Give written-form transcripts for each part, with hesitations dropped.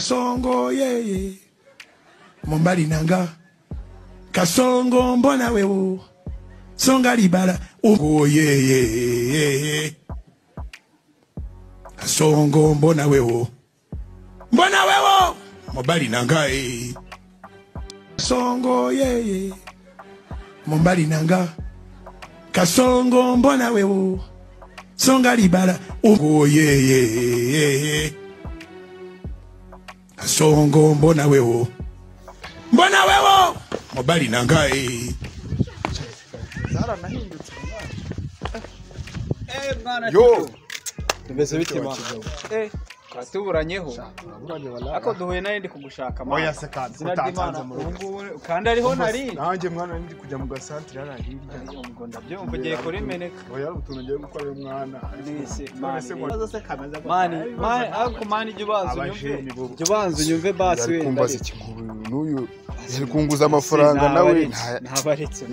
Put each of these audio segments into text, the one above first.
Kasongo ye Mombali nanga Kasongo mbona wewo Songa libala oh ye Kasongo mbona wewo Mombali nanga Kasongo ye Mombali nanga Kasongo mbona wewo Songa libala oh ye Kasongo mbona wewo Mombali nanga Zara nahindutse mwana yo tumeze bitima katuburanyeho ako duhuye naye ndi kugushaka oya se kandi utanze mu rugo kandi ariho nari nanjye mwana ndi kujya mu gasantre hara hirya ngo ndabyumva ugiye kuri meneka oya utuntu ngiye gukora uyu mwana mani ako mani jya ubanza unyumve basi wenda kumbaza ikigubu n'uyu ari kunguza amafaranga nawe ntabaretse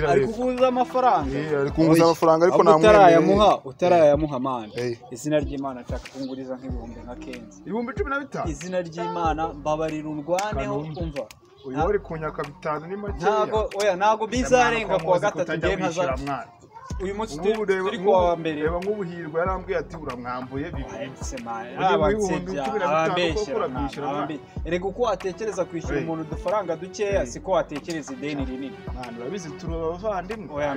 ari kuguza amafaranga ari kunguza amafaranga ariko namwe utarayamuha mani izina ry'Imana nshaka kunguriza nk'ibihumbi nka Kenzi ibihumbi 15 izina ry'Imana mbabarira urwaneho umva uyu wari kunyaka 5 ni make ntago bizarenga kwa gatatu ngiye nkaza uyu munsi turi kwa mbere reba nk'ubuhirwa yarambwiye ati uramwambuye erega uko watekereza kwishyura umuntu udufaranga dukeya siko watekereza ideni rinini urabizi turi abavandimwe oya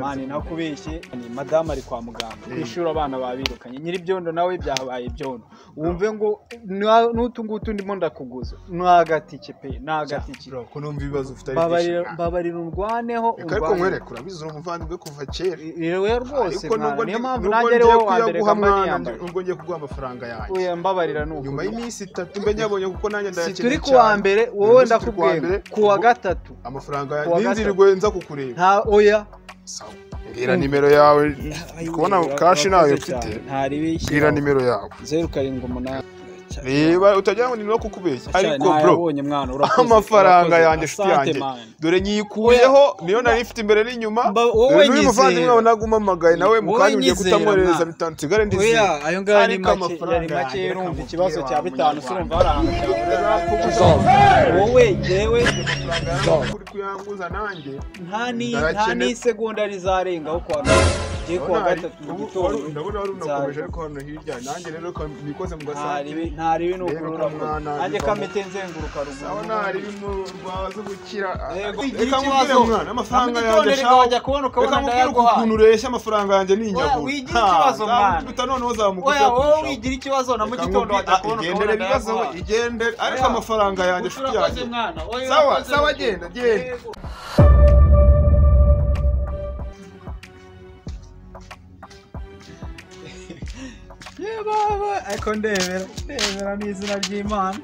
mani nakubeshye ni madame ari kwa muganga kwishura abana babirukanye nyiri byondo nawe byabaye byondo wumve ngo n'utungutu ndimo ndakuguza nagatike pe nagatike ko numva ibibazo ufite ari babarira urwaneho nkwereka urabizi umuvandimwe kuva kera rero rwose niyo mpamvu nanjye rero wa mbere kamanyambaye ubwo ngiye kuguha amafaranga yanjye oya mbabarira nuko nyuma y'iminsi 3 mbe nyabonye kuko nanjye ndayakeneye turi kuwa mbere wowe ndakubwiye kuwa gatatu amafaranga y'inzirirwe nza kukureba nta oya bwira nimero yawe kubona cash nayo mfite bwira nimero yawe 078 reba utagira ngo ni no kukubeshya ariko bro amafaranga yanjye shiti yanjye dore nyikuyeho niyo nari mfite imbere n'inyuma dore n'uyu muvandimwe wawe nagumamagaye nawe mukanyuye kutamworeza bitanu sigare ndizi oya ayo ngaya ni make urumva ikibazo cya 5 surumva haranga wowe yewe kuri kuyanguza nanjye nta ni segonda rizarengaho kwa giye kwa gatatu mu gitondo ndabona wari unakomeje ariko hano hirya nanjye rero nikoze mu gasantre ntari bino kurura nanjye kamete nzenguruka rugo aho ntari bimo rwazo gukira reka mubwire mwana amafaranga yanjye wajya kubona ukabona ndayaguha ukuntu uresha amafaranga yanjye n'inyago wigira ikibazo mwana bitanoneho zamuguza oya wowe wigira ikibazo na mu gitondo wajya kubona ukabona ndayaguha igende ariko amafaranga yanjye shiti yanjye sawa genda baba ariko ndebera n'izina ry'Imana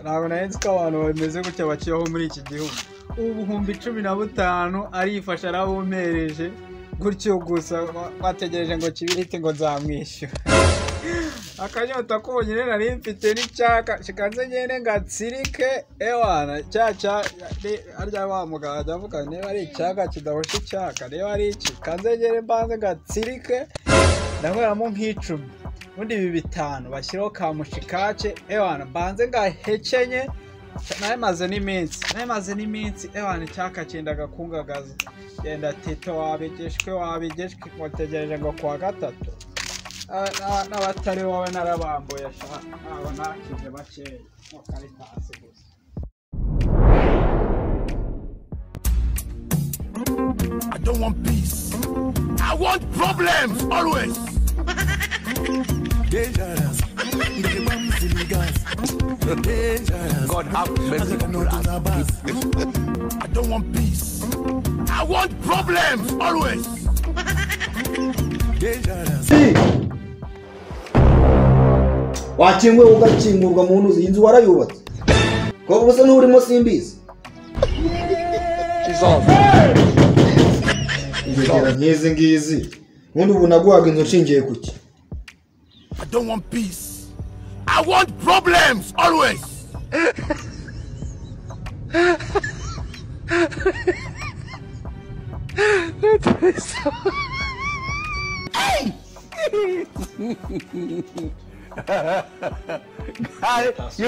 ntabwo nahise ko abantu bameze gutya baciyeho muri iki gihugu ubuhumbi 15 arifasha arabumpereje gutyo gusa bategereje ngo kibirite ngo nzamwishyura akanyota konyine nari mfite n'icyaka shikanze nyene ngatsirike ewana cyaca arya wa muganga avuga niba ari icyaka kidahosha icyaka niba ari iki kanze nyene mbanze ngatsirike ndahoramo nk'icumi ubundi ibi 5 bashyiraho kamushikace ewana mbanze ngahekenye namaze n'iminsi ewana icyaka cyendaga kungagaza genda tito wabigeshwe mutegereje ngo kwa gatatu n'abatari wowe narabambuye abo nakize bakeya mukaritasi gusa I don't want peace. I want problems always. Dangerous. God have mercy on us. I don't want peace. I want problems always. Dangerous. Wakingwe ugakingurwa mu ntuzi inzu warayubatse. Ko busa n'urimo simbizi. Ingegera nk'izi ngizi. Ubundi ubu naguhaga inzu nshingiye kuki? I don't want peace. I want problems always. Hey! You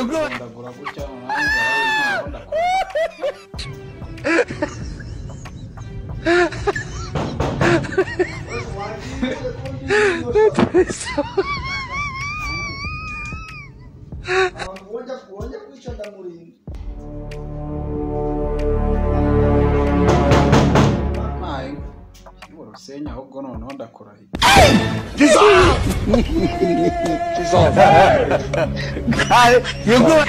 go. Senya ahubwo noneho ndakurahiye. You go.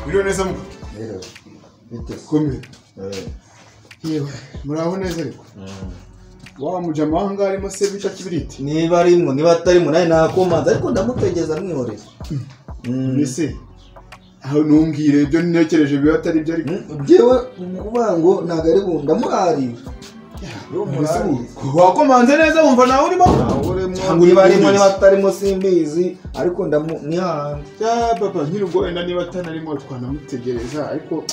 Biriwe neza muko? Komeye. Yewe, muraho neza ariko. Wa mujama wanga arimo se bica kibiriti. Niba arimo niba atarimo naye nakomanza ariko ndamutegeza mwihoreza. Mbese aho numbwire ibyo nekereje biba atari byo ariko. Byewe kuvuga ngo ntago ari bunda murarira. Wakomanze neza wumva nawe urimo? Niba arimo niba atarimo simbizi ariko ndamwihanga. Ya papa nkirugo enda niba atanarimo twanamutegereza ariko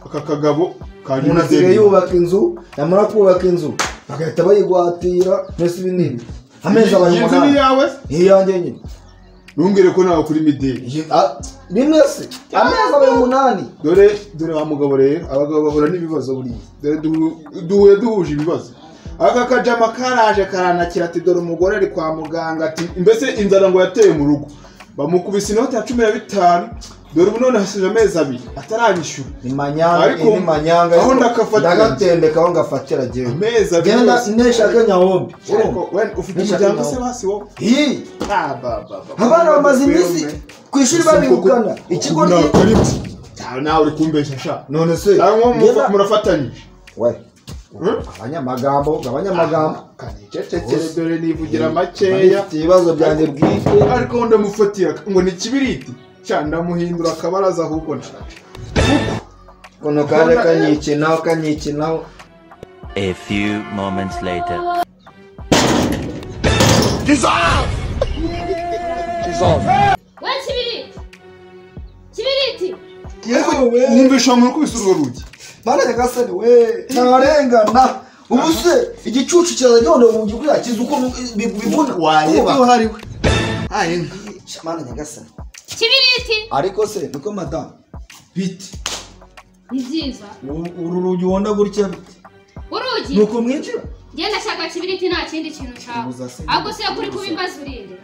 aka kagabo kari munasigaye yubaka inzu yamara kubaka inzu bagahita bayigwatira mbese binini ameza abayimona inzu yawe iyanjye nyine numbwire ko nawe kuri mideli rimwe se ameza abayumunani dore wa mugabo rero abagabo bahura n'ibibazo buriya dore duhuje ibibazo aka kajama karaje karanakira ati dore umugore ari kwa muganga ati mbese inzara ngo yateye mu rugo bamukubise inoti ya 15 dore ubu none hasize amezi 2 ataranyishyura ni manyanga aho ndagatendeka aho ngafatira jewe amezi 2 genda neshaka nyahombi wewe ufite umuryango se basi wowe abana bamaze iminsi kwishuri babirukana ikigo nawe uri kumbesha sha none se murafatanyije we abanyamagambo kanicecekere dore nivugira makeya ibibazo byanjye bwite ariko ndamufatira ngo ni kibiriti cyanda muhindura akabaraza ahubwo nshaka kono kare kanyikinaho A few moments later. Dissolve. We kibiriti Numvisha muri kwisura rugi Mana nyagasani we narengana ubu se igicucu cyaza none ubu gikura kiza uko bivuna wareba hari we ayi Mana nyagasani kibiriti ariko se niko madam biti nziza uru rugi wonda gutya biti urugi nuko mwinjira genda shaka kibiriti nta kindi kintu cyawe ahubwo se kuri kubimbaza urinde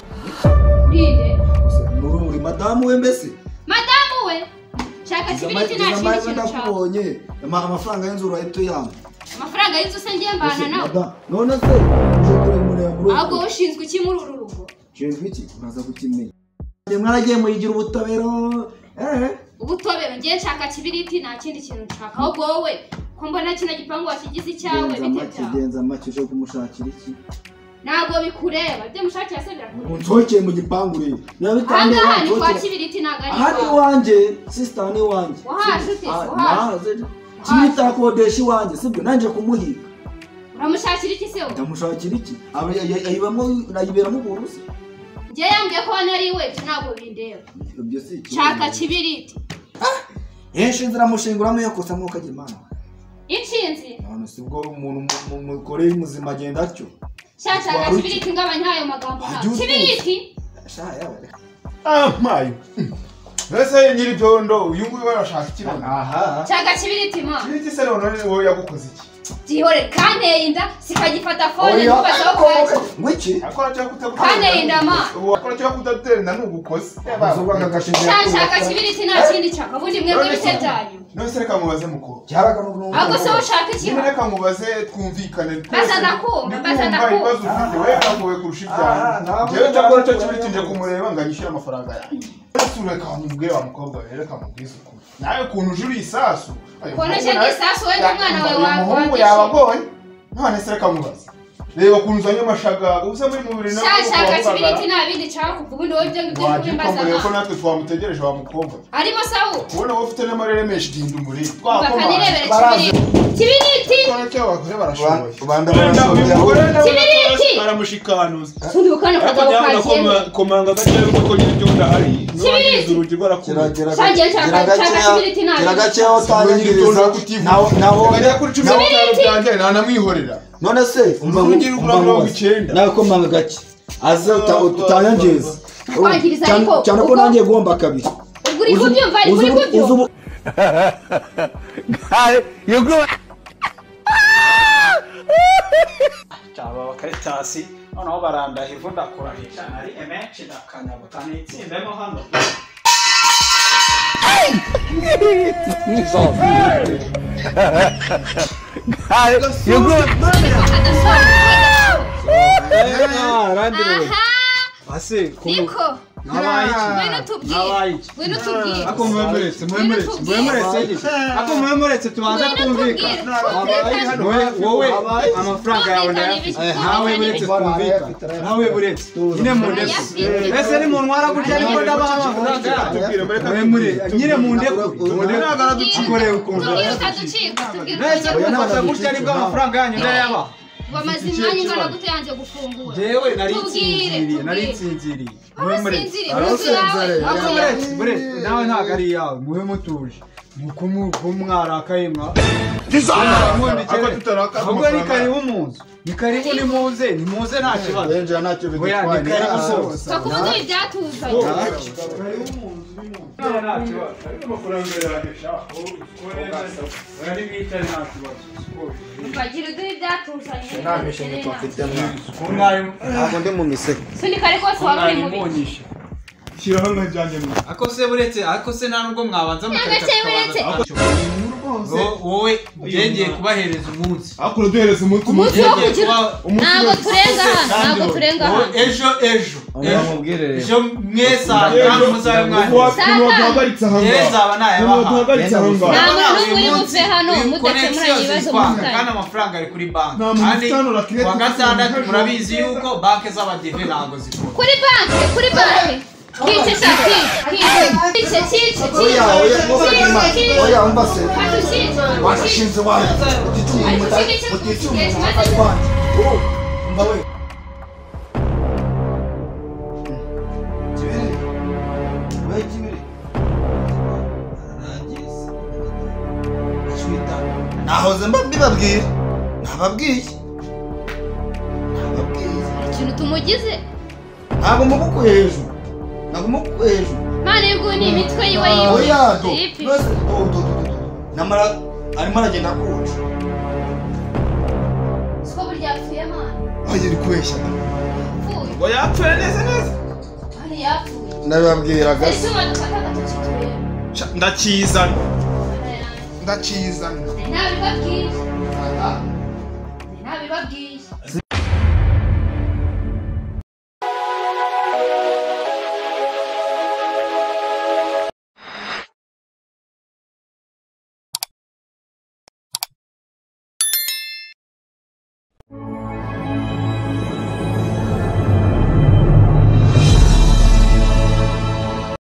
nuru madam we mbese madamu we shaka kibiriti nta kindi kintu cyawe nakubonye amafaranga y'inzu urahita yamba amafaranga y'inzu se ngiye mbana nawe none se ahubwo ushinzwe iki muri uru rugo nshinzwe iki uraza kukimenya mwaragiye muyigira ubutobero ubutobero ngiye nshaka kibiriti nta kindi kintu nshaka ahubwo wowe ko mbona kino gipangu wakigize icyawe genza make uje kumushakira iki ntabwo bikureba ibyo mushakira se birakureba unsokeye mu gipangu rero ahangaha ni kwa kibiriti ntabwo ari aha ni iwanjye sister ni iwanjye wahaje ute wahaje kibiriti akodesha iwanjye sibyo nanjye kumuhiga uramushakira iki se wowe ndamushakira iki ayiberamo ubuntu se njye yambwiye ko hano ari iwe ntabwo bindeba shaka kibiriti inshinzi iramushinguramo yo kusa mwuka agimana inshinzi none si bwo umuntu mukoreye muzima agenda atyo shaka kibiriti ngabanya ayo magambo nawe kibiriti mayo mbese nyiri byondo uyu nguyu barashaka ikibona shaka kibiriti ma kibiriti se none wowe yagukoze iki Tihore kanteye inda sikagifata phone nkubaza ko ngwiki akora cyo kutagutera kanteye inda ma akora cyo kutagutera nugukoze shaka kibiriti nta kindi cyaka ubundi mwebwe bisetanyu no sereka mubaze muko cyaraga no ahubwo se ushaka iki reka mubaze twumvikane baza ndakumva wewe nakuwe kurusha ibyanyu jewe cyakora cyo kibiriti nje kumureba nganyishira amafaranga yanjye sureka mubwire wa mukobwa reka mubwize uko nawe kuntu ujuri isasu konesha isasu wewe umwana wawe umuhungu yabagoye none sereka mubaze reba kunzanye amashagaga ubusa muri mubiri nawe shaka kibiriti nabindi cyako kubundi wowe byo ngibyo kubimbaza ko natwe twamutegereje wa mukobwa arimo sawu ubona wowe ufite n'amarere menshi ginda umuri bakanirebere kibiriti cyo bakore barashoboye ubanda barashoboye kibiriti baramushikanuza fundi bukana katabakiye komanga gacyera kuko nyibyo ndahari kibiriti urugi rwarakura shagiye chaka kibiriti nabi kiragace aho tanyangiriza naho bajya kuri 15 byanjye nanamwihorera none se nawe ko manga gake aza utanyangiriza cyane ko nangiye gomba kabiri uri kubyumva ari kuri kubyo you go cyaba bakaritasi noneho baranda hivu ndakurahisha nari emenshi ndakanyabutana itsindemo hano you go ase niko Wino tubwire. Ako mwemuretse tubanza kumvikana. Wowe amafaranga yawe ndayafite. Nawe buretse kumvikana. Nawe buretse. Nyine mu ndeko. Ese ni mu ntwara gutya ariko ndabaha amafaranga. Mwemure. Nyine mu ndeko. Mu ndeko agaraducikore ukuntu. Ese kumufata gutya ariko amafaranga yanyu ndayabaha. Bamaze imyanya ingana gute yanjye gufungura. Jewe nari nsinziriye. Nawe ntabwo ari yawe muhe mutuje kumwarakaye mwa ahubwo ni karibu mu nzu ni karibu nimuze nta kibazo yenjira ntacyo bidutwaye ni karibu sose twakuvuga ibyatuzanye karibu mu nzu nta kibazo amafaranga yahisha bari bicaye nta kibazo ukagira uduhe ibyatuzanye nta mishinga twafite ntabwo ndi mu miseke sunika ariko waba uri mubi Kirahanga njanye mu. Akose buretse akose nta nubwo mwabanza mukareka. Wowe yengeye kubahereza umunsi. Akuru duhereza umunsi ntabwo turenga hano. Ejo mwesa kandi muzabe mwana. Duhagaritse aha ngaha. Yezaba nayabaha. Duhagaritse aha ngaha. Ntabwo muri muve hano mudakemura ibibazo mutari. Kandi amafaranga ari kuri banki. Kandi wa gatandatu murabizi yuko banki z'abadive ntabwo zikora. Kuri banki. Kiche shaki. Oya mbase. Washinze wayo. Mbawe. Nahoze mbibabwira. Nababwiye. Ikintu tumugize. Ntabwo mubukuye hejuru. Mane yuko ni imitwe yiwe yiwe. Oya do. Namara arimo aragenda kuca. Siko burya yapfuye mane. Oya iri kweshya. Ngo yapfuye neza. Ari yapfuye. Nababwiraga. Ese wadufata agatoki turebe. Ndakizana. Ntabibabwiye.